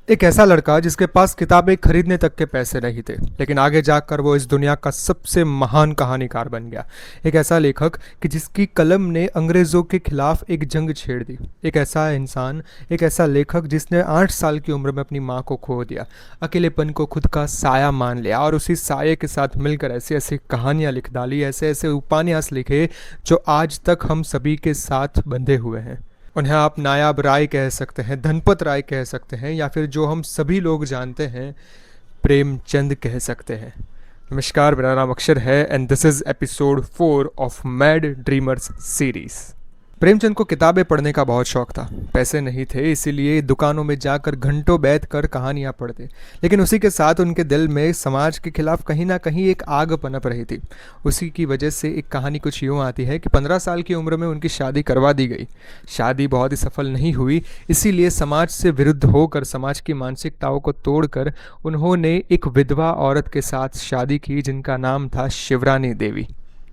एक ऐसा लड़का जिसके पास किताबें खरीदने तक के पैसे नहीं थे, लेकिन आगे जाकर वो इस दुनिया का सबसे महान कहानीकार बन गया। एक ऐसा लेखक कि जिसकी कलम ने अंग्रेज़ों के खिलाफ एक जंग छेड़ दी। एक ऐसा इंसान, एक ऐसा लेखक जिसने 8 साल की उम्र में अपनी माँ को खो दिया, अकेलेपन को खुद का साया मान लिया और उसी साये के साथ मिलकर ऐसी ऐसी कहानियाँ लिख डाली, ऐसे ऐसे उपन्यास लिखे जो आज तक हम सभी के साथ बंधे हुए हैं। उन्हें आप नायाब राय कह सकते हैं, धनपत राय कह सकते हैं, या फिर जो हम सभी लोग जानते हैं, प्रेमचंद कह सकते हैं। नमस्कार, मेरा नाम अक्षर है and this is episode 4 of mad dreamers series. Premchand को किताबें पढ़ने का बहुत शौक था। पैसे नहीं थे, इसीलिए दुकानों में जाकर घंटों बैठ कर कहानियाँ पढ़ते, लेकिन उसी के साथ उनके दिल में समाज के खिलाफ कहीं ना कहीं एक आग पनप रही थी। उसी की वजह से एक कहानी कुछ यूँ आती है कि 15 साल की उम्र में उनकी शादी करवा दी गई। शादी बहुत ही सफल नहीं हुई, इसीलिए समाज से विरुद्ध होकर, समाज की मानसिकताओं को तोड़कर उन्होंने एक विधवा औरत के साथ शादी की जिनका नाम था शिवरानी देवी।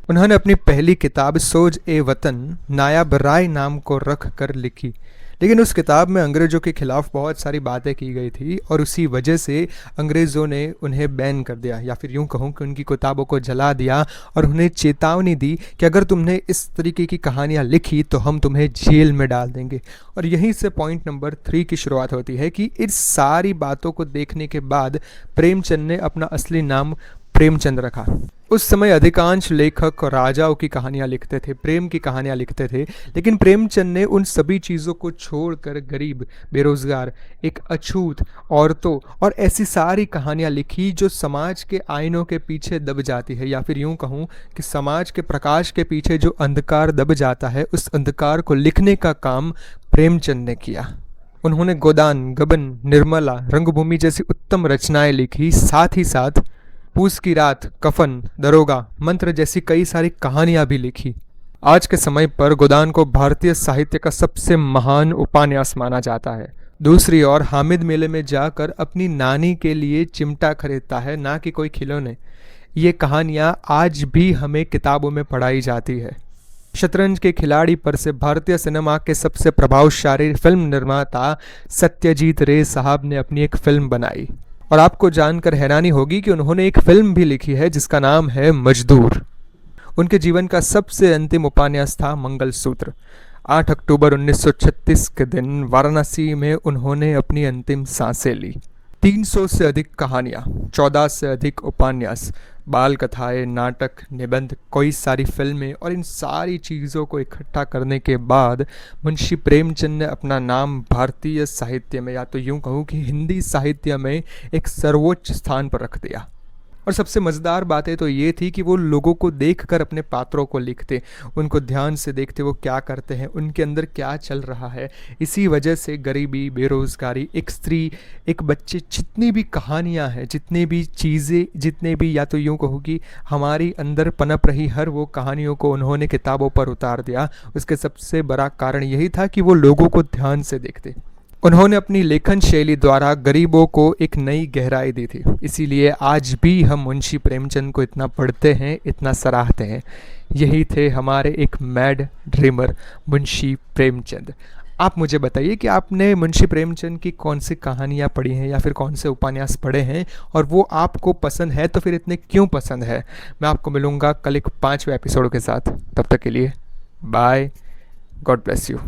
उन्होंने अपनी पहली किताब सोज ए वतन नायाब राय नाम को रख कर लिखी, लेकिन उस किताब में अंग्रेज़ों के खिलाफ बहुत सारी बातें की गई थी और उसी वजह से अंग्रेज़ों ने उन्हें बैन कर दिया, या फिर यूं कहूं कि उनकी किताबों को जला दिया और उन्हें चेतावनी दी कि अगर तुमने इस तरीके की कहानियां लिखी तो हम तुम्हें जेल में डाल देंगे। और यहीं से पॉइंट नंबर 3 की शुरुआत होती है कि इस सारी बातों को देखने के बाद प्रेमचंद ने अपना असली नाम प्रेमचंद रखा। उस समय अधिकांश लेखक राजाओं की कहानियां लिखते थे, प्रेम की कहानियां लिखते थे, लेकिन प्रेमचंद ने उन सभी चीज़ों को छोड़कर गरीब, बेरोजगार, एक अछूत, औरतों और ऐसी सारी कहानियां लिखी जो समाज के आईनों के पीछे दब जाती है, या फिर यूं कहूं कि समाज के प्रकाश के पीछे जो अंधकार दब जाता है, उस अंधकार को लिखने का काम प्रेमचंद ने किया। उन्होंने गोदान, गबन, निर्मला, रंगभूमि जैसी उत्तम रचनाएं लिखी, साथ ही साथ पूस की रात, कफन, दरोगा, मंत्र जैसी कई सारी कहानियां भी लिखी। आज के समय पर गोदान को भारतीय साहित्य का सबसे महान उपन्यास माना जाता है। दूसरी ओर हामिद मेले में जाकर अपनी नानी के लिए चिमटा खरीदता है, ना कि कोई खिलौने। ये कहानियां आज भी हमें किताबों में पढ़ाई जाती है। शतरंज के खिलाड़ी पर से भारतीय सिनेमा के सबसे प्रभावशाली फिल्म निर्माता सत्यजीत रे साहब ने अपनी एक फिल्म बनाई, और आपको जानकर हैरानी होगी कि उन्होंने एक फिल्म भी लिखी है जिसका नाम है मजदूर। उनके जीवन का सबसे अंतिम उपन्यास था मंगलसूत्र। 8 अक्टूबर 1936 के दिन वाराणसी में उन्होंने अपनी अंतिम सांसें ली। 300 से अधिक कहानियाँ, 14 से अधिक उपन्यास, बाल कथाएं, नाटक, निबंध, कई सारी फिल्में, और इन सारी चीज़ों को इकट्ठा करने के बाद मुंशी प्रेमचंद ने अपना नाम भारतीय साहित्य में, या तो यूं कहूँ कि हिंदी साहित्य में, एक सर्वोच्च स्थान पर रख दिया। और सबसे मज़ेदार बातें तो ये थी कि वो लोगों को देखकर अपने पात्रों को लिखते, उनको ध्यान से देखते, वो क्या करते हैं, उनके अंदर क्या चल रहा है। इसी वजह से गरीबी, बेरोज़गारी, एक स्त्री, एक बच्चे, जितनी भी कहानियाँ हैं, जितनी भी चीज़ें, जितने भी, या तो यूँ कहूँ कि हमारी अंदर पनप रही हर वो कहानियों को उन्होंने किताबों पर उतार दिया। उसके सबसे बड़ा कारण यही था कि वो लोगों को ध्यान से देखते। उन्होंने अपनी लेखन शैली द्वारा गरीबों को एक नई गहराई दी थी, इसीलिए आज भी हम मुंशी प्रेमचंद को इतना पढ़ते हैं, इतना सराहते हैं। यही थे हमारे एक मैड ड्रीमर मुंशी प्रेमचंद। आप मुझे बताइए कि आपने मुंशी प्रेमचंद की कौन सी कहानियाँ पढ़ी हैं, या फिर कौन से उपन्यास पढ़े हैं, और वो आपको पसंद है तो फिर इतने क्यों पसंद है। मैं आपको मिलूँगा कल एक 5वें एपिसोड के साथ। तब तक के लिए बाय, गॉड ब्लेस यू।